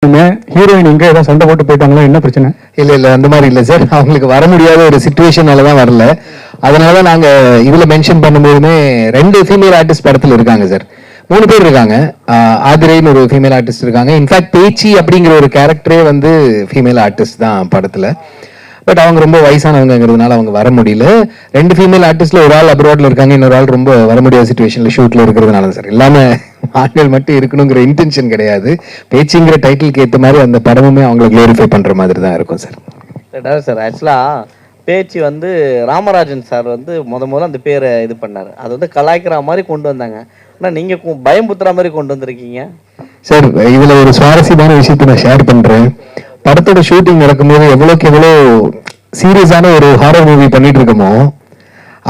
Heroine இங்க ஏதாவது சண்டை போட்டு போயிட்டாங்களா, என்ன பிரச்சனை? இல்ல அந்த மாதிரி இல்ல சார். அவங்களுக்கு வர முடியாத ஒரு சிச்சுவேஷனால தான் வரல. அதனால நாங்க இதுல மென்ஷன் பண்ணும்போதுமே 2 ஃபீமேல் ஆர்டிஸ்ட் படத்துல இருக்காங்க சார். 3 பேர் இருக்காங்க. ஆதிரைன்னு ஒரு ஃபீமேல் ஆர்டிஸ்ட் இருக்காங்க. இன்ஃபேக்ட் பேச்சி அப்படிங்கிற ஒரு கேரக்டரே வந்து ஃபீமேல் ஆர்டிஸ்ட் தான் படத்துல. பட் அவங்க ரொம்ப வயசானவங்கிறதுனால அவங்க வர முடியல. 2 ஃபீமேல் ஆர்டிஸ்ட்ல ஒரு ஆள் அப்ராட்ல இருக்காங்க, இன்னொரு ஆள் ரொம்ப வர முடியாத சிச்சுவேஷன்ல ஷூட்ல இருக்கிறதுனால சார். எல்லாமே ஆண்கள் மட்டும் இருக்கணுங்கிற இன்டென்ஷன் கிடையாது. பேச்சுங்கிற டைட்டிலுக்கு ஏற்ற மாதிரி அந்த படமுமே அவங்களை குளோரிஃபை பண்ற மாதிரி தான் இருக்கும் சார். சார் ஆக்சுவலா பேச்சு வந்து ராமராஜன் சார் வந்து முதல்ல அந்த பேரை இது பண்ணாரு. அது வந்து கலாய்க்கிற மாதிரி கொண்டு வந்தாங்க. ஆனால் நீங்க பயம்புத்துற மாதிரி கொண்டு வந்திருக்கீங்க சார். இதுல ஒரு சுவாரஸ்யமான விஷயத்தை நான் ஷேர் பண்றேன். படத்தோட ஷூட்டிங் நடக்கும்போது எவ்வளோக்கு எவ்வளோ சீரியஸான ஒரு ஹாரர் மூவி பண்ணிட்டு இருக்கோமோ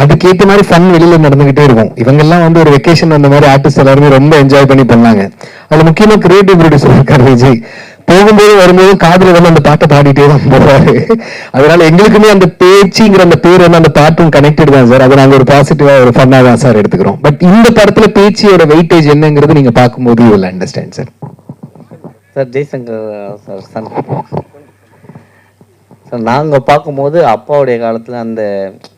அதுக்கேற்ற மாதிரி ஃபன் வெளியில நடந்துகிட்டே இருக்கும். இவங்கெல்லாம் வந்து ஒரு வெக்கேஷன் அந்த மாதிரி ஆர்டிஸ்ட் எல்லாருமே ரொம்ப என்ஜாய் பண்ணி பண்ணாங்க. அதுல முக்கியமா கிரியேட்டிவ் ப்ரொடியூசர் இருக்காரு விஜய். போகும்போது வரும்போது காதுல வந்து அந்த பாட்டை பாடிட்டே தான் போவாரு. அதனால எங்களுக்குமே அந்த பேச்சுங்கிற அந்த பேர் வந்து அந்த பாட்டும் கனெக்டட் தான் சார். அதை நாங்க ஒரு பாசிட்டிவா ஒரு ஃபன்னா தான் சார் எடுத்துக்கிறோம். பட் இந்த படத்துல பேச்சியோட வெயிட்டேஜ் என்னங்கிறது நீங்க பார்க்கும்போது you will understand sir. Sir Jaishankar sir son sir நாங்கள் பார்க்கும்போது அப்பாவுடைய காலத்தில் அந்த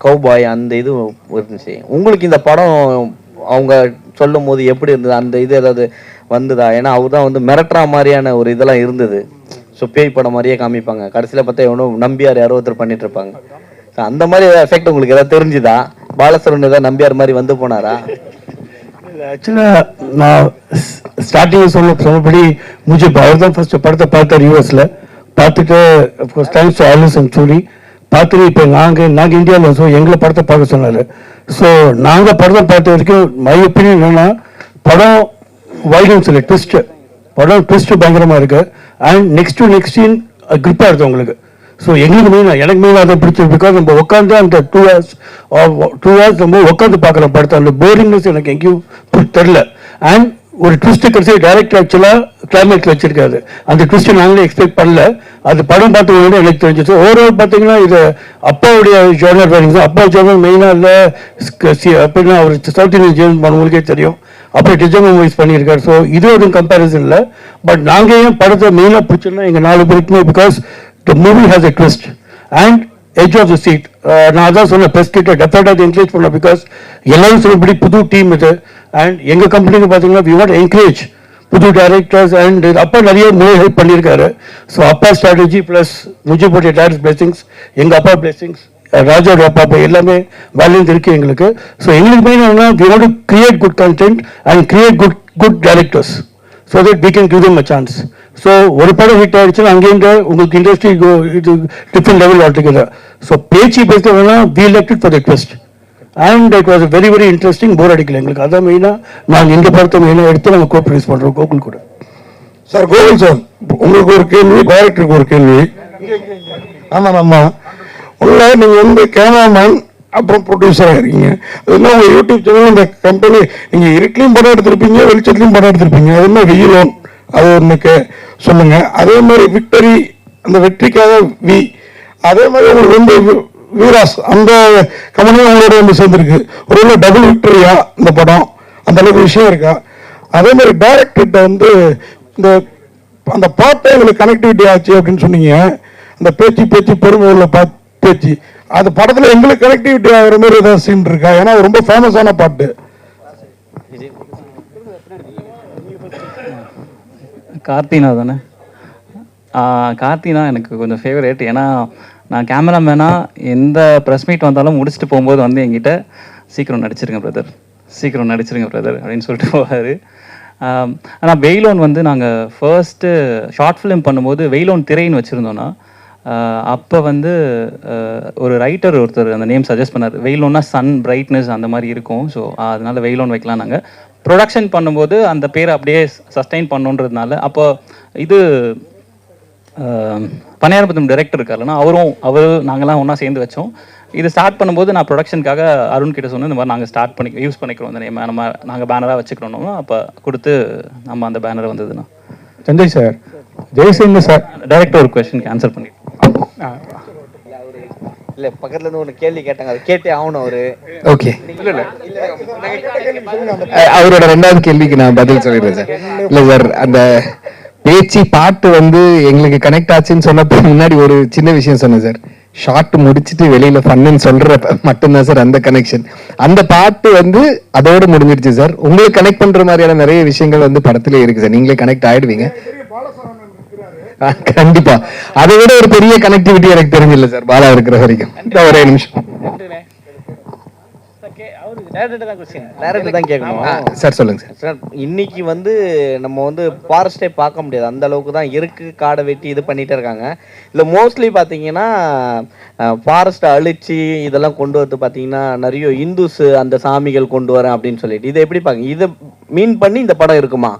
கௌபாய் அந்த இது இருந்துச்சு. உங்களுக்கு இந்த படம் அவங்க சொல்லும் போது எப்படி இருந்தது? அந்த இது ஏதாவது வந்ததா? ஏன்னா அவர் தான் வந்து மிரட்டுற மாதிரியான ஒரு இதெல்லாம் இருந்தது. ஸோ பேய் படம் மாதிரியே காமிப்பாங்க. கடைசியில் பார்த்தா எவனோ நம்பியார் யாரோ ஒருத்தர் பண்ணிட்டு இருப்பாங்க. ஸோ அந்த மாதிரி எஃபெக்ட் உங்களுக்கு ஏதாவது தெரிஞ்சுதா? பாலசரன் ஏதாவது நம்பியார் மாதிரி வந்து போனாரா? ஆக்சுவலாக நான் ஸ்டார்டிங் சொன்னபடி முஜே அவர் தான் ஃபர்ஸ்ட் படத்தை பார்த்தார் யூஎஸ்ல. பார்த்துட்டு first time Alice and Suri பார்த்துட்டு இப்போ நாங்கள் இந்தியாவில் ஸோ எங்களை படத்தை பார்க்க சொன்னார். ஸோ நாங்கள் படத்தை பார்த்த வரைக்கும் மை ஒப்பீனியன் என்னன்னா படம் வைலன்ஸ் இல்லை, ட்விஸ்ட்டு. படம் ட்விஸ்ட்டு பயங்கரமாக இருக்குது. அண்ட் நெக்ஸ்ட் சீன் கிரிப்பாக இருக்குது உங்களுக்கு. ஸோ எங்களுக்கு எனக்கு மெயினாக அதை பிடிச்சது. பிகாஸ் நம்ம உட்காந்து அந்த 2 hours நம்ம உட்காந்து பார்க்குற படத்தை அந்த போரிங்னஸ் எனக்கு எங்கேயும் தெரில. அண்ட் ஒரு ட்விஸ்ட் கடைசி டைரக்டர் ஆக்சுவலாக கிளைமேக்ஸ் வச்சிருக்காரு. அந்த ட்விஸ்ட்டை நாங்களே எக்ஸ்பெக்ட் பண்ணல. அது படம் பார்த்தவங்க எனக்கு தெரிஞ்சிச்சு. ஓவரால் பார்த்தீங்கன்னா இது அப்பாவுடைய ஜோனர் வேணுங்க. அப்பா ஜோனர் மெயினாக இல்லை அப்படின்னா அவர் சவுத் இந்தியன் ஜேம்ஸ் உங்களுக்கே தெரியும். அப்புறம் டிஜன் மூவிஸ் பண்ணியிருக்காரு. ஸோ இது ஒரு கம்பேரிசன் இல்லை. பட் நாங்கள் ஏன் படத்தை மெயினாக பிடிச்சோன்னா எங்கள் 4 பேருக்குமே because the movie has a twist and edge of the seat. நான் அதான் சொன்னேன் ப்ரெஸ் கிட்ட டெஃபினட்டாக என்கரேஜ் பண்ணேன். பிகாஸ் எல்லாரும் சொல்லபடி புது டீம் இது. அண்ட் எங்கள் கம்பெனிக்கு பார்த்தீங்கன்னா வி வாண்ட் என்கரேஜ் புது டைரக்டர்ஸ். அண்ட் அப்பா நிறைய மூவி ஹெல்ப் பண்ணியிருக்காரு. ஸோ அப்பா ஸ்ட்ராட்டஜி ப்ளஸ் முஜிபுடைய டைரக்டர் பிளெஸிங்ஸ், எங்கள் அப்பா பிளெஸிங்ஸ், ராஜோட அப்பா எல்லாமே வேலைந்து இருக்கு எங்களுக்கு. ஸோ எங்களுக்கு மெயின் என்னன்னா we want to create good content and create good directors so that we can give them a chance. So ஒரு படம் ஹிட் ஆயிடுச்சுன்னா அங்கேருந்து உங்களுக்கு இண்டஸ்ட்ரி இது டிஃப்ரெண்ட் லெவல் ஆல்டுகெதர். ஸோ பேச்சு பேசுறதுனா we elected for the twist and it was very very interesting. Bore அடிக்கல எங்களுக்கு. அதான் மெயினாக நாங்கள் இந்த படத்தை மெயினாக எடுத்து நாங்கள் கோ ப்ரொடியூஸ் பண்ணுறோம் கோகுல் கூட. சார் கோகுல் சார், உங்களுக்கு ஒரு கேள்வி, டைரக்டருக்கு ஒரு கேள்வி. ஆமாம் உள்ள நீங்கள் வந்து கேமராமேன் அப்புறம் ப்ரொடியூசராக இருக்கீங்க. அதுனா உங்கள் யூடியூப் சேனல் இந்த கம்பெனி நீங்கள் இருட்டிலையும் படம் எடுத்திருப்பீங்க, வெளிச்சத்துலையும் படம் எடுத்திருப்பீங்க. அது என்ன வெயிலோன் அது ஒன்றுக்கு சொல்லுங்க. அதே மாதிரி விக்டரி அந்த வெற்றிக்காக அதே மாதிரி உங்களுக்கு வந்து வீராஸ் அந்த கம்பெனியும் உங்களோட வந்து சேர்ந்துருக்கு. ஒரு டபுள் விக்டரியா இந்த படம்? அந்த அளவுக்கு விஷயம் இருக்கா? அதே மாதிரி டைரக்டர்கிட்ட வந்து இந்த அந்த பாட்டை எங்களுக்கு கனெக்டிவிட்டி ஆச்சு அப்படின்னு சொன்னீங்க. அந்த பேச்சு பொறுமை உள்ள பேச்சு அது படத்தில் எங்களுக்கு கனெக்டிவிட்டி ஆகிற மாதிரி ஏதாவது சீன் இருக்கா? ஏன்னா அது ரொம்ப ஃபேமஸான பாட்டு. கார்த்தினா தானே? கார்த்தினா எனக்கு கொஞ்சம் ஃபேவரேட். ஏன்னா நான் கேமராமேனாக எந்த ப்ரெஸ் மீட் வந்தாலும் முடிச்சுட்டு போகும்போது வந்து என்கிட்ட சீக்கிரம் நடிச்சிருங்க பிரதர் அப்படின்னு சொல்லிட்டு போவார். ஆனால் வெயிலோன் வந்து நாங்கள் ஃபர்ஸ்ட்டு ஷார்ட் ஃபிலிம் பண்ணும்போது வெயிலோன் திரைன்னு வச்சுருந்தோன்னா அப்போ வந்து ஒரு ரைட்டர் ஒருத்தர் அந்த நேம் சஜஸ்ட் பண்ணார். வெயிலோன்னா சன் பிரைட்னஸ் அந்த மாதிரி இருக்கும். ஸோ அதனால் வெயிலோன் வைக்கலாம். நாங்கள் ப்ரொடக்ஷன் பண்ணும்போது அந்த பேரை அப்படியே சஸ்டெயின் பண்ணோன்றதுனால அப்போ இது பன்னியாரம்பத்தம் டைரக்டர் இருக்காருன்னா அவர் நாங்கள்லாம் ஒன்றா சேர்ந்து வச்சோம். இது ஸ்டார்ட் பண்ணும்போது நான் ப்ரொடக்ஷனுக்காக அருண் கிட்ட சொன்னேன், இந்த மாதிரி நாங்கள் ஸ்டார்ட் பண்ணி யூஸ் பண்ணிக்கிறோம் அந்த நேம், நாங்கள் பேனராக வச்சுக்கிறோம். அப்போ கொடுத்து நம்ம அந்த பேனர் வந்ததுன்னா. Sanjay sir, Jaishankar sir director ஒரு கொஸ்டினுக்கு ஆன்சர் பண்ணி இல்லை பக்கத்துல இருந்து ஒரு கேள்வி கேட்டாங்க, அது கேட்டே ஆகணும் அவரு. ஓகே, அவரோட 2வது கேள்விக்கு நான் பதில் சொல்லிடுறேன் சார். இல்லை சார், அந்த பேச்சு பாட்டு வந்து எங்களுக்கு கனெக்ட் ஆச்சுன்னு சொன்னப்ப முன்னாடி ஒரு சின்ன விஷயம் சொன்னேன் சார். ஷார்ட் முடிச்சுட்டு வெளியில ஃபன்னு சொல்ற மட்டும்தான் சார் அந்த கனெக்ஷன். அந்த பாட்டு வந்து அதோட முடிஞ்சிருச்சு சார். உங்களுக்கு கனெக்ட் பண்ற மாதிரியான நிறைய விஷயங்கள் வந்து படத்திலே இருக்கு சார். நீங்களே கனெக்ட் ஆயிடுவீங்க கண்டிப்பா. அதை விட ஒரு பெரிய கனெக்டிவிட்டி எனக்கு தெரிஞ்சில்ல சார் பாலா இருக்கிற வரைக்கும். ஒரே நிமிஷம் தான் கேட்கணும் சார். சொல்லுங்க சார். சார் இன்னைக்கு வந்து நம்ம வந்து ஃபாரஸ்டே பார்க்க முடியாது, அந்த அளவுக்கு தான் இருக்கு. காடை வெட்டி இது பண்ணிட்டு இருக்காங்க. இல்லை மோஸ்ட்லி பார்த்தீங்கன்னா ஃபாரஸ்ட்டை அழிச்சு இதெல்லாம் கொண்டு வந்து பார்த்தீங்கன்னா நிறைய இந்துஸ் அந்த சாமிகள் கொண்டு வரேன் அப்படின்னு சொல்லிட்டு இதை எப்படி பார்க்க, இதை மீன் பண்ணி இந்த படம் இருக்குமா?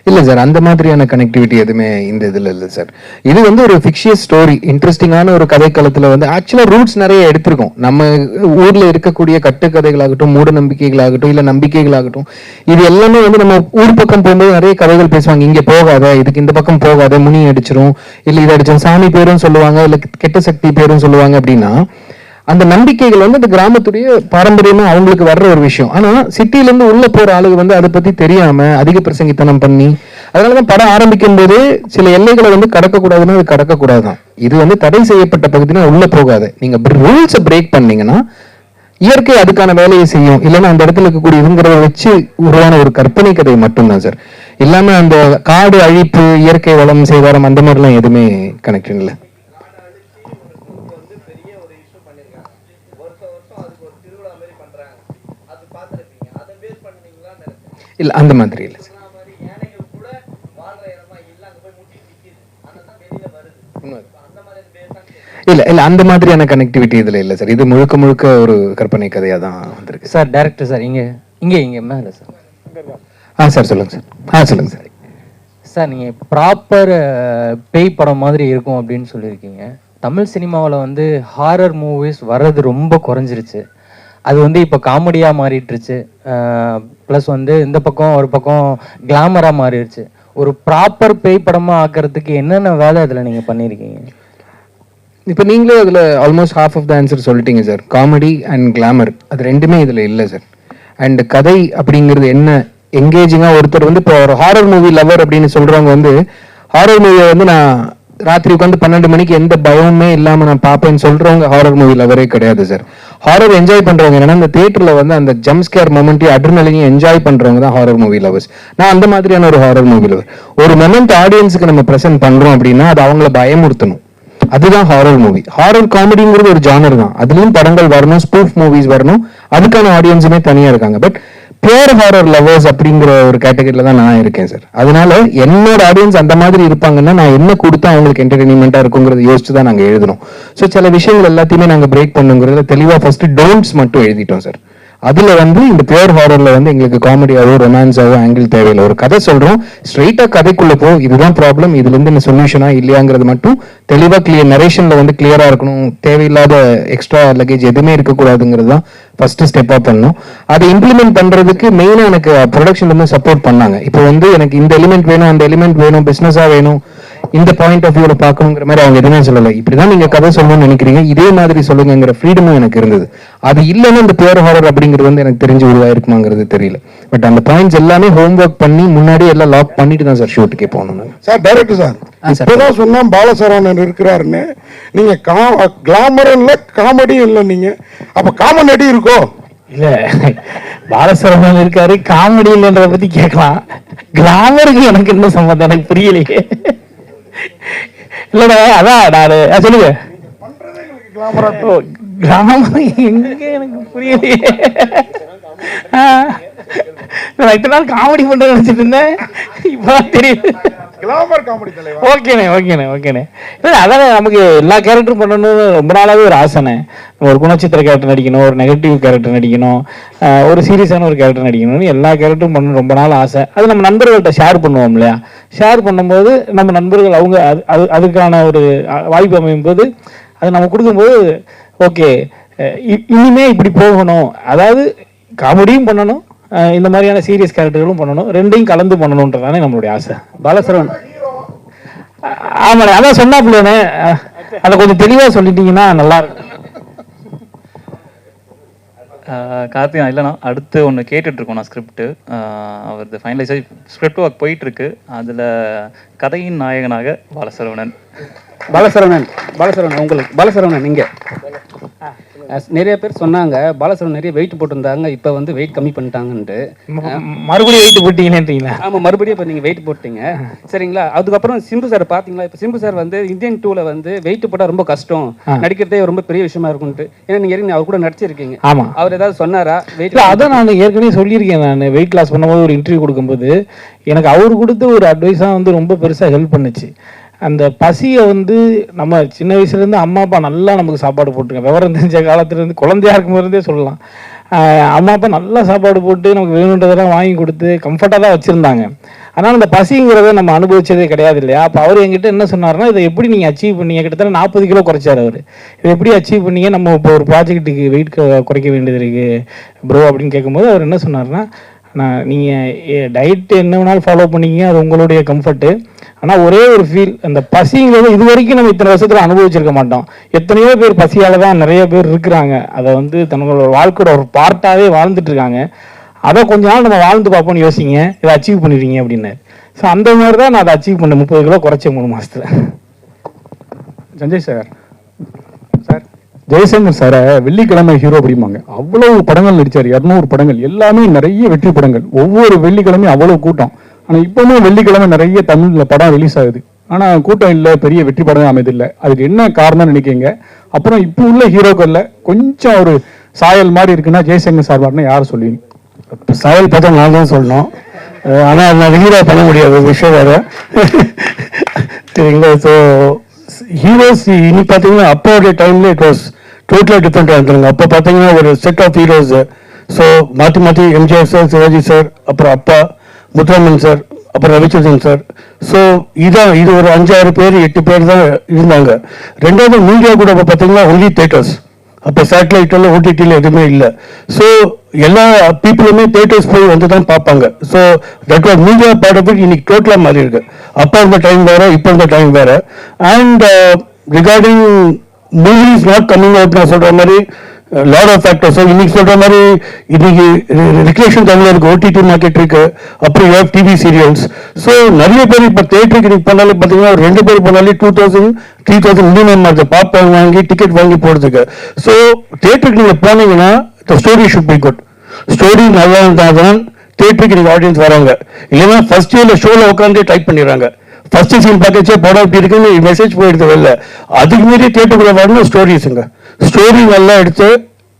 இல்ல சார், அந்த மாதிரியான கனெக்டிவிட்டி எதுவுமே இந்த இதுல இல்ல சார். இது வந்து ஒரு ஃபிக்ஷியஸ் ஸ்டோரி, இன்ட்ரெஸ்டிங்கான ஒரு கதைக்களத்துல வந்து ஆக்சுவலா ரூட்ஸ் நிறைய எடுத்திருக்கோம். நம்ம ஊர்ல இருக்கக்கூடிய கட்டுக்கதைகளாகட்டும், மூட நம்பிக்கைகளாகட்டும், இல்ல நம்பிக்கைகளாகட்டும், இது எல்லாமே வந்து நம்ம ஊர் பக்கம் போகும்போது நிறைய கதைகள் பேசுவாங்க. இங்க போகாத, இதுக்கு இந்த பக்கம் போகாத, முனி அடிச்சிரும், இல்ல இது அடிச்சிரும், சாமி பேரும் சொல்லுவாங்க, இல்ல கெட்ட சக்தி பேரும் சொல்லுவாங்க. அப்படின்னா அந்த நம்பிக்கைகள் வந்து அந்த கிராமத்துடைய பாரம்பரியமா அவங்களுக்கு வர்ற ஒரு விஷயம். ஆனா சிட்டில இருந்து உள்ள போற ஆளுங்க வந்து அதை பத்தி தெரியாம அதிக பிரசங்கித்தனம் பண்ணி, அதனாலதான் படம் ஆரம்பிக்கும் போது சில எல்லைகளை வந்து கடக்கக்கூடாதுன்னா அது கடக்கக்கூடாதுதான். இது வந்து தடை செய்யப்பட்ட பகுதினா உள்ள போகாது. நீங்க ரூல்ஸை பிரேக் பண்ணீங்கன்னா இயற்கை அதுக்கான வேலையை செய்யும். இல்லைன்னா அந்த இடத்துல இருக்கக்கூடிய இதுங்கிறத வச்சு உருவான ஒரு கற்பனை கதை மட்டும்தான் சார். இல்லாம அந்த காடு அழிப்பு, இயற்கை வளம் சேதாரம் அந்த மாதிரிலாம் எதுவுமே கனெக்ஷன் இல்லை. இல்ல அந்த மாதிரி இல்லை சார். இல்ல இல்ல அந்த மாதிரியான கனெக்டிவிட்டி இதுல இல்ல சார். இது முழுக்க முழுக்க ஒரு கற்பனை கதையா தான் வந்திருக்கு சார். டைரக்டர் சார் இங்க இங்க இங்க மேல சார். சார் சொல்லுங்க சார். சொல்லுங்க சார். சார் நீங்க ப்ராப்பர் பேய் படம் மாதிரி இருக்கும் அப்படின்னு சொல்லியிருக்கீங்க. தமிழ் சினிமாவில் வந்து ஹாரர் மூவிஸ் வர்றது ரொம்ப குறைஞ்சிருச்சு. அது வந்து இப்போ காமெடியாக மாறிட்டுருச்சு. ப்ளஸ் வந்து இந்த பக்கம் ஒரு பக்கம் கிளாமராக மாறிடுச்சு. ஒரு ப்ராப்பர் பேய் படமாக ஆக்கிறதுக்கு என்னென்ன வேலை அதில் நீங்கள் பண்ணியிருக்கீங்க? இப்போ நீங்களே அதில் almost half of the answer சொல்லிட்டீங்க சார். காமெடி அண்ட் கிளாமர் அது ரெண்டுமே இதில் இல்லை சார். அண்ட் கதை அப்படிங்கிறது என்ன என்கேஜிங்காக ஒருத்தர் வந்து இப்போ ஒரு ஹாரர் மூவி லவர் அப்படின்னு சொல்கிறவங்க வந்து ஹாரர் மூவியை வந்து நான் ராத்திரி உட்காந்து 12 மணிக்கு எந்த பயமுமே இல்லாமல் நான் பார்ப்பேன்னு சொல்கிறவங்க ஹாரர் மூவி லவரே கிடையாது சார். ஹாரர் என்ஜாய் பண்ணுறவங்க என்னன்னா அந்த தியேட்டரில் வந்து அந்த ஜம்ப் ஸ்கேர் மொமெண்ட்டையும் அட்ரினலையும் என்ஜாய் பண்ணுறவங்க தான் ஹாரர் மூவி லவர்ஸ். நான் அந்த மாதிரியான ஒரு ஹாரர் மூவி லவர். ஒரு மொமெண்ட் ஆடியன்ஸுக்கு நம்ம ப்ரெசென்ட் பண்ணுறோம் அப்படின்னா அது அவங்கள பயமுறுத்தணும். அதுதான் ஹாரர் மூவி. ஹாரர் காமெடிங்கிறது ஒரு ஜானர் தான். அதுலயும் படங்கள் வரணும், ஸ்பூஃப் மூவிஸ் வரணும், அதுக்கான ஆடியன்ஸுமே தனியா இருக்காங்க. பட் பியூர் ஹாரர் லவர்ஸ் அப்படிங்கிற ஒரு கேட்டகரியில தான் நான் இருக்கேன் சார். அதனால என்னோட ஆடியன்ஸ் அந்த மாதிரி இருப்பாங்கன்னா நான் என்ன கொடுத்தா அவங்களுக்கு என்டர்டெயின்மெண்டா இருக்குங்கிறத யோசிச்சு தான் நாங்க எழுதணும். ஸோ சில விஷயங்கள் எல்லாத்தையுமே நாங்க பிரேக் பண்ணுங்கிறதுல தெளிவா ஃபர்ஸ்ட் டோன்ட்ஸ் மட்டும் எழுதிட்டோம் சார். அதுல வந்து இந்த பியூர் ஹாரர்ல வந்து எங்களுக்கு காமெடியாவோ ரொமான்ஸாவோ ஆங்கிள் தேவையில்லை. ஒரு கதை சொல்றோம், ஸ்ட்ரெயிட்டா கதைக்குள்ள போ, இதுதான் ப்ராப்ளம், இதுல இருந்து இந்த சொல்யூஷனா இல்லையாங்கிறது மட்டும் தெளிவா கிளியர் நரேஷன்ல வந்து கிளியரா இருக்கணும். தேவையில்லாத எக்ஸ்ட்ரா லக்கேஜ் எதுவுமே இருக்கக்கூடாதுங்கிறது தான் ஃபர்ஸ்ட் ஸ்டெப்பா பண்ணணும். அதை இம்ப்ளிமெண்ட் பண்றதுக்கு மெயினா எனக்கு ப்ரொடக்ஷன் வந்து சப்போர்ட் பண்ணாங்க. இப்போ வந்து எனக்கு இந்த எலிமெண்ட் வேணும், அந்த எலிமெண்ட் வேணும், பிசினஸா வேணும், இந்த பாயிண்ட் ஆஃப் வியூல பார்க்கணுங்கிற மாதிரி அவங்க எதுவுமே சொல்லலை. இப்படிதான் நீங்க கதை சொல்லணும்னு நினைக்கிறீங்க, இதே மாதிரி சொல்லுங்கிற ஃப்ரீடமும் எனக்கு இருந்தது. அது இல்லைன்னா இந்த பியூர் ஹாரர் அப்படிங்கிறது வந்து எனக்கு தெரிஞ்சு உருவாயிருக்குமாங்கிறது தெரியல. பட் அந்த பாயிண்ட்ஸ் எல்லாமே ஹோம் ஒர்க் பண்ணி முன்னாடி எல்லாம் லாக் பண்ணிட்டு தான் சார் ஷூட்டுக்கே போகணும். சார் டைரக்டர் சார் இப்பதான் சொன்னா பாலசரவணன் இருக்கிறாருன்னு, நீங்க கிளாமரும் இல்ல காமெடியும் இல்லை, நீங்க அப்ப காமெடி இருக்கோ? இல்ல பாலசரவணன் இருக்காரு, காமெடி இல்லைன்றத பத்தி கேட்கலாம். கிளாமருக்கு எனக்கு என்ன சம்பந்தம் எனக்கு புரியலையே. இல்லடா அதான் நான் சொல்லுங்க. கிராமம் எங்க எனக்கு புரியலையே. நான் இத்தனை நாள் காமெடி பண்ற நினைச்சிட்டு இருந்தேன், இப்பதான் தெரியுது. ஓகேண்ணே. அதான் நமக்கு எல்லா கேரக்டரும் பண்ணணும்னு ரொம்ப நாளாவே ஒரு ஆசைண்ணே. ஒரு குணச்சித்திர கேரக்டர் நடிக்கணும், ஒரு நெகட்டிவ் கேரக்டர் நடிக்கணும், ஒரு சீரியஸான ஒரு கேரக்டர் நடிக்கணும்னு எல்லா கேரக்டரும் பண்ணணும் ரொம்ப நாள் ஆசை. அது நம்ம நண்பர்கள்ட்ட ஷேர் பண்ணுவோம் இல்லையா? ஷேர் பண்ணும்போது நம்ம நண்பர்கள் அவங்க அதுக்கான ஒரு வாய்ப்பு அமையும் போது அது நம்ம கொடுக்கும்போது ஓகே இனிமே இப்படி போகணும், அதாவது காமெடியும் பண்ணணும், இந்த மாதிரியான சீரியஸ் கேரக்டர்களும் பண்ணணும், ரெண்டையும் கலந்து பண்ணணுன்றதானே நம்மளுடைய ஆசை. பாலசரவணன் ஆமாண்ணே, அதான் சொன்னாப்புலண்ணே, அதை கொஞ்சம் தெளிவாக சொல்லிட்டீங்கன்னா நல்லா இருக்கும். கார்த்திகா இல்லைண்ணா அடுத்து ஒன்று கேட்டுட்ருக்கோம் நான் ஸ்கிரிப்ட் அவரது ஃபைனலைஸ் ஆகி ஸ்கிரிப்ட் ஒர்க் போயிட்டுருக்கு. அதில் கதையின் நாயகனாக பாலசரவணன். பாலசரவணன் உங்களுக்கு பாலசரவணன் இங்கே நிறைய பேர் சொன்னாங்க பாலசரவணன் நிறைய வெயிட் போட்டிருந்தாங்க, இப்போ வந்து வெயிட் கம்மி பண்ணிட்டாங்கன்ட்டு. மறுபடியும் வெயிட் போட்டீங்கன்றீங்களா? ஆமாம், மறுபடியும் இப்போ நீங்கள் வெயிட் போட்டீங்க சரிங்களா. அதுக்கப்புறம் சிம்பு சார் பார்த்தீங்களா? இப்போ சிம்பு சார் வந்து இந்தியன் 2ல வந்து வெயிட் போட்டால் ரொம்ப கஷ்டம், நடிக்கிறதே ரொம்ப பெரிய விஷயமா இருக்கும்ட்டு. ஏன்னா நீங்கள் ஏற்கனவே அவர் கூட நடிச்சிருக்கீங்க. ஆமாம். அவர் ஏதாவது சொன்னாரா வெயிட்? அதான் நான் ஏற்கனவே சொல்லியிருக்கேன். நான் வெயிட் லாஸ் பண்ணும்போது ஒரு இன்டர்வியூ கொடுக்கும்போது எனக்கு அவர் கொடுத்த ஒரு அட்வைஸாக வந்து ரொம்ப பெருசாக ஹெல்ப் பண்ணுச்சு. அந்த பசியை வந்து நம்ம சின்ன வயசுலேருந்து அம்மா அப்பா நல்லா நமக்கு சாப்பாடு போட்டுருங்க, விவரம் தெரிஞ்ச காலத்துலேருந்து குழந்தையா இருக்கும்போதே சொல்லலாம். அம்மா அப்பா நல்லா சாப்பாடு போட்டு நமக்கு வேணுன்றதெல்லாம் வாங்கி கொடுத்து கம்ஃபர்ட்டாக தான் வச்சுருந்தாங்க. ஆனால் அந்த பசிங்கிறத நம்ம அனுபவிச்சதே கிடையாது இல்லையா. அப்போ அவர் என்கிட்ட என்ன சொன்னார்னா, இதை எப்படி நீங்கள் அச்சீவ் பண்ணீங்க? கிட்டத்தட்ட 40 கிலோ குறைச்சார் அவர். இதை எப்படி அச்சீவ் பண்ணீங்க? நம்ம இப்போ ஒரு ப்ராஜெக்ட்டுக்கு வெயிட் குறைக்க வேண்டியது இருக்குது ப்ரோ அப்படின்னு கேட்கும்போது அவர் என்ன சொன்னார்னா, நீங்கள் டயட் என்ன வேணாலும் ஃபாலோ பண்ணிங்க, அது உங்களுடைய கம்ஃபர்ட்டு. ஆனால் ஒரே ஒரு ஃபீல், அந்த பசிங்கிறது இது வரைக்கும் நம்ம இத்தனை வருஷத்தில் அனுபவிச்சிருக்க மாட்டோம். எத்தனையோ பேர் பசியால் தான் நிறைய பேர் இருக்கிறாங்க, அதை வந்து தங்களோட வாழ்க்கையோட ஒரு பார்ட்டாகவே வாழ்ந்துட்டு இருக்காங்க. அதை கொஞ்ச நாள் நம்ம வாழ்ந்து பார்ப்போம்னு யோசிங்க, இதை அச்சீவ் பண்ணிடுவீங்க அப்படின்னாரு. ஸோ அந்த மாதிரி தான் நான் அதை அச்சீவ் பண்ணேன். 30 கிலோ குறைச்சேன் 3 மாதத்தில். சஞ்சய் சார் ஜெயசங்கர் சாரை வெள்ளிக்கிழமை ஹீரோ அப்படிம்பாங்க. அவ்வளவு படங்கள் நடித்தார், 200 படங்கள், எல்லாமே நிறைய வெற்றி படங்கள். ஒவ்வொரு வெள்ளிக்கிழமையும் அவ்வளோ கூட்டம். ஆனால் இப்போவும் வெள்ளிக்கிழமை நிறைய தமிழில் படம் ரிலீஸ் ஆகுது, ஆனால் கூட்டம் இல்லை, பெரிய வெற்றி படம் அமைதில்லை. அதுக்கு என்ன காரணம்னு நினைக்கிங்க? அப்புறம் இப்போ உள்ள ஹீரோக்களில் கொஞ்சம் ஒரு சாயல் மாதிரி இருக்குன்னா ஜெயசங்கர் சார் மாதிரினா யார் சொல்லுவீங்க? சாயல் பார்த்தா நான் தான் சொல்லணும், ஆனால் நான் ஹீரோ பண்ண முடியாது, விஷயம் வேறு சரிங்களா. ஸோ ஹீரோஸ் இனி பார்த்தீங்கன்னா அப்போடைய டைமில் இட் வாஸ் டோட்டலாக டிஃப்ரெண்ட்டாக இருந்தாங்க. அப்போ பார்த்தீங்கன்னா ஒரு செட் ஆஃப் ஹீரோஸ். ஸோ மாற்றி எம்ஜிஆர் சார், சிவாஜி சார், அப்புறம் அப்பா முத்துராமன் சார், அப்புறம் ரவிச்சந்திரன் சார். ஸோ இது ஒரு 5-6 பேர் 8 பேர் தான் இருந்தாங்க. ரெண்டாவது மீடியா கூட இப்போ பார்த்தீங்கன்னா ஒன்லி தேட்டர்ஸ். அப்போ சேட்டலைட்டில் ஓடிடியில் எதுவுமே இல்லை. ஸோ எல்லா பீப்புளுமே தேட்டர்ஸ் போய் வந்து தான் பார்ப்பாங்க. So that was media part of it. இன்னைக்கு டோட்டலாக மாறி இருக்கு. அப்போ இருந்த டைம் வேறு, இப்போ இருந்த டைம் வேறு. And regarding movies not coming out நான் சொல்கிற மாதிரி லாட் ஆஃப் ஃபேக்டர்ஸ். இன்னைக்கு சொல்கிற மாதிரி இன்னைக்கு ரிக்ரேஷன் தமிழில் இருக்கு, ஓடிடி மார்க்கெட் இருக்கு, அப்புறம் you have TV serials. So நிறைய பேர் இப்போ தேட்டருக்கு இன்னைக்கு பண்ணாலே பார்த்தீங்கன்னா ஒரு 2 பேர் போனாலே 2000-3000 மினிமம் அதை பாப்கார்ன் வாங்கி டிக்கெட் வாங்கி போகிறதுக்கு. ஸோ தேட்டருக்கு நீங்கள் போனீங்கன்னா the story should be good. Story நல்லா இருந்தால் தான் தேட்டருக்கு நீங்கள் ஆடியன்ஸ் வராங்க. இல்லைன்னா ஃபர்ஸ்ட் இயர்ல ஷோவில் உட்காந்து டைப் பண்ணிடுறாங்க. ஃபர்ஸ்ட் சீன் பார்க்கச்சே படம் இப்படி இருக்குன்னு மெசேஜ் போயிடுது வெளில. அதுக்கு மீறி தேட்டருக்குள்ள வரணும் ஸ்டோரிஸுங்க. ஸ்டோரி நல்லா எடுத்து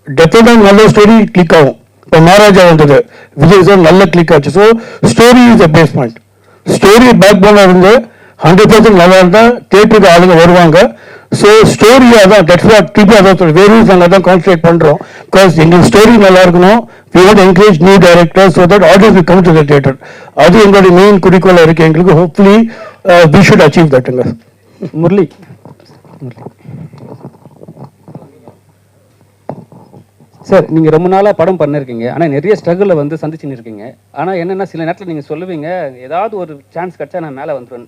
டெஃபினட்டாக நல்ல ஸ்டோரி கிளிக் ஆகும். இப்போ மகாராஜா வந்தது, விஜய் சார் நல்ல கிளிக் ஆச்சு. So story is a base point. Story back போனாக இருந்து 100% நல்லா இருந்தால் தேட்டருக்கு ஆளுங்க வருவாங்க. ஸோ ஸ்டோரி அதான் திருப்பி அதான் சொல்லி வேரியஸ் நாங்கள் தான் கான்சன்ட்ரேட் பண்ணுறோம். பிகாஸ் எங்களுக்கு ஸ்டோரி நல்லா இருக்கணும். We want to encourage new directors so that audience will come to the theatre. அது எங்களுடைய மெயின் குறிக்கோளாக இருக்குது எங்களுக்கு. Hopefully we should achieve that. Murali sir, நீங்கள் ரொம்ப நாளாக படம் பண்ணிருக்கீங்க, ஆனால் நிறைய ஸ்ட்ரகிளில் வந்து சந்திச்சுன்னு இருக்கீங்க. ஆனால் என்னென்னா சில நேரத்தில் நீங்கள் சொல்லுவீங்க ஏதாவது ஒரு சான்ஸ் கிடச்சா நான் மேலே வந்துடுவேன்.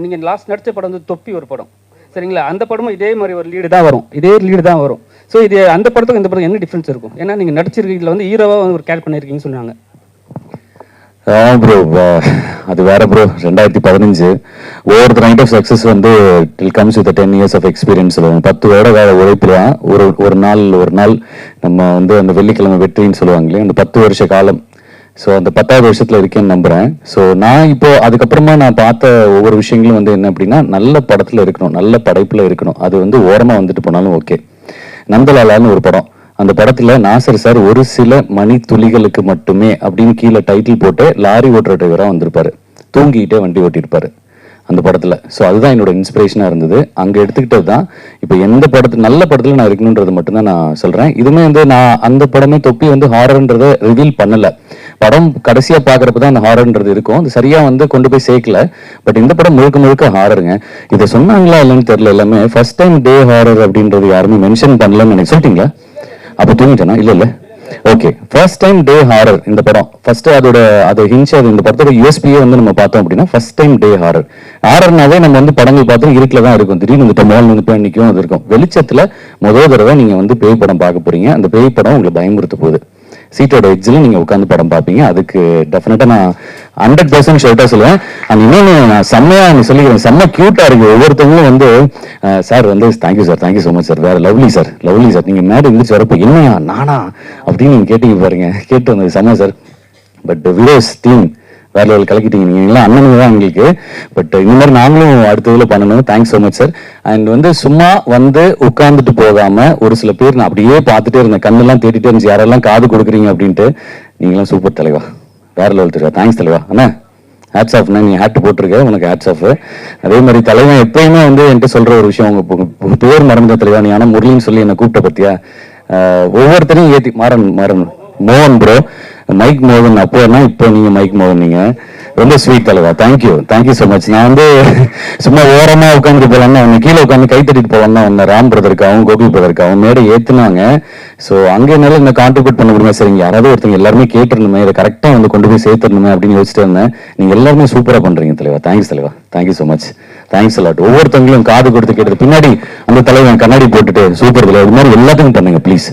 நீங்கள் லாஸ்ட் நடித்த படம் வந்து தொப்பி ஒரு படம் சரிங்களா. அந்த படமும் இதே மாதிரி ஒரு லீடு தான் வரும், இதே லீடு தான் வரும். ஸோ இது அந்த படத்துக்கும் இந்த படம் என்ன டிஃப்ரென்ஸ் இருக்கும்? ஏன்னா நீங்கள் நடிச்சிருக்கீங்க வந்து ஹீரோவாக வந்து ஒரு கேரக்டர் பண்ணியிருக்கீங்கன்னு சொன்னாங்க. ப்ரோ அது வேற bro. 2015 over the night of success வந்து it comes with 10 years of experience. 10 வருட வேற உழைப்பில் ஒரு நாள் நம்ம வந்து அந்த வெள்ளிக்கிழமை வெற்றின்னு சொல்லுவாங்களே, அந்த 10 வருஷ காலம். ஸோ அந்த 10வது வருஷத்துல இருக்கேன்னு நம்புறேன். ஸோ நான் இப்போ அதுக்கப்புறமா நான் பார்த்த ஒவ்வொரு விஷயங்களும் வந்து என்ன அப்படின்னா, நல்ல படத்துல இருக்கணும், நல்ல படைப்புல இருக்கணும். அது வந்து ஓரமா வந்துட்டு போனாலும் ஓகே. நந்தலாலான்னு ஒரு படம், அந்த படத்துல நாசர் சார் ஒரு சில மணி துளிகளுக்கு மட்டுமே அப்படின்னு கீழே டைட்டில் போட்டு லாரி ஓட்டுற டிரைவரா வந்திருப்பாரு, தூங்கிக்கிட்டே வண்டி ஓட்டியிருப்பாரு அந்த படத்துல. ஸோ அதுதான் என்னோட இன்ஸ்பிரேஷனா இருந்தது. அங்க எடுத்துக்கிட்டது தான் இப்போ எந்த படத்துல நல்ல படத்துல நான் இருக்கணுன்றது மட்டும்தான் நான் சொல்றேன். இதுமே வந்து நான் அந்த படமே தொப்பி வந்து ஹாரர்ன்றதை ரிவீல் பண்ணல. படம் கடைசியா பாக்குறப்ப தான் அந்த ஹாரர்ன்றது இருக்கும், அது சரியா வந்து கொண்டு போய் சேர்க்கல. பட் இந்த படம் முழுக்க ஹாரருங்க. இதை சொன்னாங்களா இல்லைன்னு தெரியல. எல்லாமே ஃபர்ஸ்ட் டைம் டே ஹாரர் அப்படின்றது யாருமே மென்ஷன் பண்ணலன்னு நினைக்க சொல்லிட்டீங்களா? அப்போ தூங்கிட்டேனா? இல்ல ஓகே, ஃபர்ஸ்ட் டைம் டே ஹாரர் இந்த படம். ஃபர்ஸ்ட் அது ஹிஞ்ச், அது இந்த படத்தோட யூஎஸ்பியே வந்து நம்ம பார்த்தோம் அப்படின்னா ஃபர்ஸ்ட் டைம் டே ஹாரர். ஹாரர்னாவே நம்ம வந்து படங்கள் பார்த்தோம் இருட்டில் தான் இருக்கும், திடீர்னு இந்த மோல் வந்து போய் நிற்கும், அது இருக்கும். வெளிச்சத்தில் முதல் தடவை நீங்க வந்து பேய் படம் பார்க்க போறீங்க. அந்த பேய் படம் உங்களை பயமுறுத்த போகுது. சீட்டோட எட்ஜில் நீங்கள் உட்காந்து படம் பார்ப்பீங்க. அதுக்கு டெஃபினட்டாக நான் 100% ஷர்ட்டாக சொல்லுவேன். அண்ட் இன்னொன்று நான் செம்மையாக சொல்லிக்கிறேன், செம்ம க்யூட்டாக இருக்குது. ஒவ்வொருத்தவங்களும் வந்து சார் வந்து thank you sir, thank you so much sir, வேறு லவ்லி சார், லவ்லி சார், நீங்கள் மேடம் இருந்துச்சு வரப்போ என்னையா நானா அப்படின்னு நீங்கள் கேட்டீங்க பாருங்க, கேட்டு வந்தது செம்ம சார். பட் விரோஸ் டீம் வேற லெவல் கலக்கிட்டீங்க. நீங்களாம் அண்ணனுங்க தான் எங்களுக்கு. பட் இந்த மாதிரி நாங்களும் அடுத்த இதில் பண்ணணும். Thanks so much sir. And வந்து சும்மா வந்து உட்காந்துட்டு போகாம ஒரு சில பேர் நான் அப்படியே பார்த்துட்டே இருந்தேன், கண்ணெல்லாம் தேடிட்டே இருந்துச்சு, யாரெல்லாம் காது கொடுக்குறீங்க அப்படின்ட்டு. நீங்களாம் சூப்பர் தலைவா, வேற லெவல் தலைவா. தேங்க்ஸ் தலைவா. அண்ணா ஹேட்ஸ் ஆஃப்ண்ணா, நீ ஹேட் போட்டிருக்க, உனக்கு ஹேட்ஸ் ஆஃப். அதே மாதிரி தலைவன் எப்பயுமே வந்து என்கிட்ட சொல்ற ஒரு விஷயம், உங்க பேர் மறந்த தலைவா நீ, ஆனால் முரளின்னு சொல்லி என்னை கூப்பிட்ட பத்தியா, ஒவ்வொருத்தரையும் ஏற்றி மாறன் மோகன் ப்ரோ, மைக் மோகன் அப்போனா இப்போ நீங்க மைக் மோகன், நீங்க ரொம்ப ஸ்வீட் தலைவா. Thank you, thank you so much. நான் வந்து சும்மா ஓரமா உட்காந்துட்டு போகலாம்னா அவன் கீழே உட்காந்து கை தட்டிட்டு போகலாம்னா ஒன்று ராம் பிரதருக்காகவும் கோகுல் பிரதருக்காகவும் மேடை ஏற்றுனாங்க. ஸோ அங்கே என்னால் இந்த கான்ட்ரிபியூட் பண்ண முடியுமா, சரிங்க யாராவது ஒருத்தங்க எல்லாருமே கேட்டுருணுமே, இதை கரெக்டாக வந்து கொண்டு போய் சேர்த்துடணுமே அப்படின்னு யோசிச்சுட்டு இருந்தேன். நீங்கள் எல்லாருமே சூப்பராக பண்ணுறீங்க தலைவா. தேங்க்ஸ் தலைவா, thank you so much, thanks a lot. ஒவ்வொருத்தவங்களும் காது கொடுத்து கேட்டது பின்னாடி அந்த தலைவன் கண்ணாடி போட்டுட்டு சூப்பர் தலைவா, இது மாதிரி எல்லாத்துக்கும் பண்ணுங்க ப்ளீஸ்.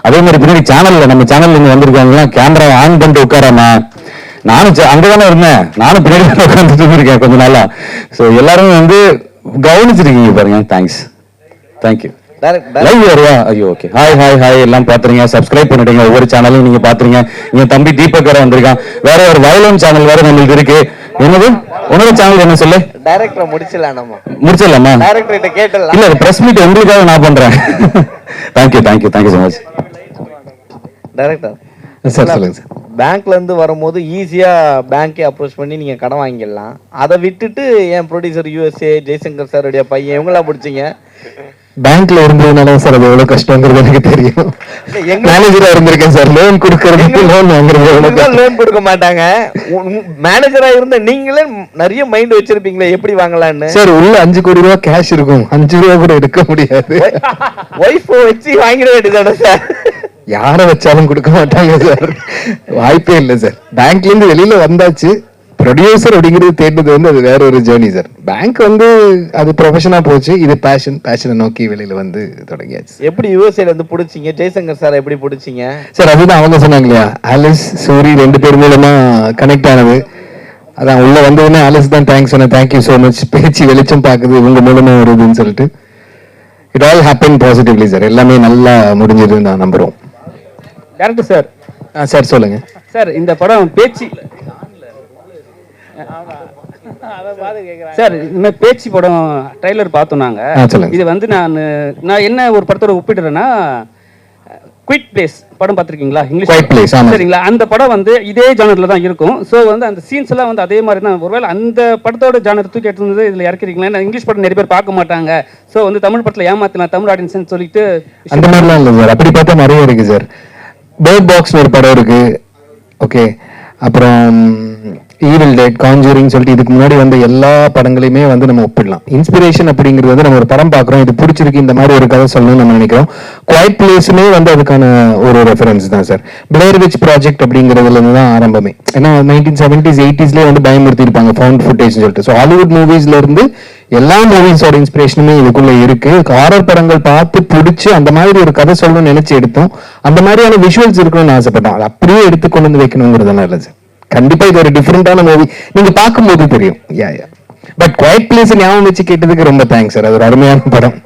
அதே மாதிரி பின்னாடி சேனலில் நம்ம சேனலில் இங்கே வந்திருக்காங்களா, கேமரா ஆன் பண்ணிட்டு உட்காராமா, நானும் அங்கதானே இருந்தேன், நானும் பின்னாடி உட்காந்துட்டு இருக்கேன் கொஞ்ச நாளா. ஸோ எல்லாரும் வந்து கவனிச்சிருக்கீங்க பாருங்க. Thanks, thank you. லைவ் வருவா, ஐயோ ஓகே, ஹாய் ஹாய் ஹாய் எல்லாம் பாத்துறீங்க, சப்ஸ்கிரைப் பண்ணிட்டீங்க, ஒவ்வொரு சேனலையும் நீங்க பாத்துறீங்க. என் தம்பி தீபக் வேற வந்திருக்கான், வேற ஒரு வயலன் சேனல் வேற நம்மளுக்கு இருக்கு. என்னது உன்னோட சேனல் என்ன சொல்லு? டைரக்டர் முடிச்சிடலாமா? டைரக்டர் கேட்டலாம். இல்ல பிரஸ் மீட் உங்களுக்காக நான் பண்றேன். Thank you thank you thank you so much. Director sir சொல்லுங்க சார். பேங்க்ல இருந்து வரும்போது ஈஸியா பேங்கே அப்ரோச் பண்ணி நீங்க கடன் வாங்கிடலாம். அதை விட்டுட்டு என் ப்ரொடியூசர் யூஎஸ்ஏ ஜெய்சங்கர் சாருடைய பையன் இவங்களாம் பிடிச்சிங்க. பேங்க்ல இருந்ததுனால சார் அது எவ்வளவு கஷ்டங்கிறது எனக்கு தெரியும். மேனேஜரா இருந்திருக்கேன் சார், லோன் கொடுக்கறதுக்கு லோன் வாங்குறது லோன் கொடுக்க மாட்டாங்க. மேனேஜரா இருந்த நீங்களே நிறைய மைண்ட் வச்சிருப்பீங்களே எப்படி வாங்கலாம்னு. சார் உள்ள 5 கோடி ரூபாய் கேஷ் இருக்கும், 5 ரூபா கூட எடுக்க முடியாது. ஒய்ஃப் வச்சு வாங்கிட வேண்டியதானே சார்? யாரை வச்சாலும் கொடுக்க மாட்டாங்க சார், வாய்ப்பே இல்லை சார். பேங்க்ல இருந்து வெளியில வந்தாச்சு, ப்ரொடியூசர் அப்படிங்கிறது தேடுறது வந்து அது வேற ஒரு ஜேர்னி சார். பேங்க் வந்து அது ப்ரொஃபஷனா போச்சு, இது பேஷனை நோக்கி வெளியில வந்து தொடங்கியாச்சு. எப்படி யூஎஸ்ஏல இருந்து பிடிச்சிங்க? ஜெய்சங்கர் சார் எப்படி பிடிச்சிங்க சார்? அதுதான் அவங்க சொன்னாங்க இல்லையா, ஆலிஸ் சூரி 2 பேர் மூலமா கனெக்ட் ஆனது. அதான் உள்ள வந்ததுன்னா ஆலிஸ் தான் தேங்க்ஸ் சொன்னேன், தேங்க்யூ ஸோ மச், பேச்சு வெளிச்சம் பார்க்குது இவங்க மூலமா வருதுன்னு சொல்லிட்டு. It all happen positively sir, எல்லாமே நல்லா முடிஞ்சதுன்னு நான் நம்புறோம். Director sir. சார் சொல்லுங்க சார். இந்த படம் பேச்சு சார், இந்த பேச்சு படம் ட்ரைலர் பார்த்தோம் நாங்க. இது வந்து நான் என்ன ஒரு படத்தோட ஒப்பிடுறேன்னா, குயிட் பிளேஸ் படம் பார்த்துருக்கீங்களா? இங்கிலீஷ் சரிங்களா? அந்த படம் வந்து இதே ஜானர்ல தான் இருக்கும். ஸோ வந்து அந்த சீன்ஸ் எல்லாம் வந்து அதே மாதிரி தான். ஒருவேளை அந்த படத்தோட ஜானர் தூக்கி எடுத்து இதில் இறக்கிறீங்களா? ஏன்னா இங்கிலீஷ் படம் நிறைய பேர் பார்க்க மாட்டாங்க. ஸோ வந்து தமிழ் படத்தில் ஏமாத்தலாம் தமிழ் ஆடியன்ஸ்னு சொல்லிட்டு அந்த மாதிரிலாம் இல்லை சார். அப்படி பார்த்தா நிறைய இருக்கு சார். பேர்ட் பாக்ஸ்னு ஒரு படம் இருக்கு, ஓகே. அப்புறம் ஈவில் டேட், கான்ஜூரிங் சொல்லிட்டு இதுக்கு முன்னாடி வந்த எல்லா படங்களையுமே வந்து நம்ம ஒப்பிடலாம். இன்ஸ்பிரேஷன் அப்படிங்கிறது வந்து நம்ம ஒரு படம் பார்க்குறோம், இது பிடிச்சிருக்கு, இந்த மாதிரி ஒரு கதை சொல்லணும்னு நம்ம நினைக்கிறோம். குவைட் பிளேஸுமே வந்து அதுக்கான ஒரு ரெஃபரன்ஸ் தான் சார். பிளேர் விச் ப்ராஜெக்ட் அப்படிங்கிறதுல இருந்து தான் ஆரம்பமே. ஏன்னா 1970s 80s வந்து பயமுறுத்தி இருப்பாங்க ஃபவுண்ட் ஃபுட்டேஜ் சொல்லிட்டு. ஸோ ஹாலிவுட் மூவிஸ்ல இருந்து எல்லா மூவிஸோட இன்ஸ்பிரேஷனுமே இதுக்குள்ள இருக்கு. ஹாரர் படங்கள் பார்த்து பிடிச்சி அந்த மாதிரி ஒரு கதை சொல்லணும்னு நினைச்சு எடுத்தோம். அந்த மாதிரியான விஷுவல்ஸ் இருக்கணும்னு ஆசைப்பட்டோம். அது அப்படியே எடுத்து கொண்டு வந்து வைக்கணுங்கிறதுனால இல்லை சார். கண்டிப்பா இது ஒரு டிஃபரெண்டான மூவி, நீங்க பார்க்கும்போது தெரியும். பட் குவைட் பிளேஸ் ஞாபகம் வச்சு கேட்டதுக்கு ரொம்ப தேங்க்ஸ் சார், அது ஒரு அருமையான படம்.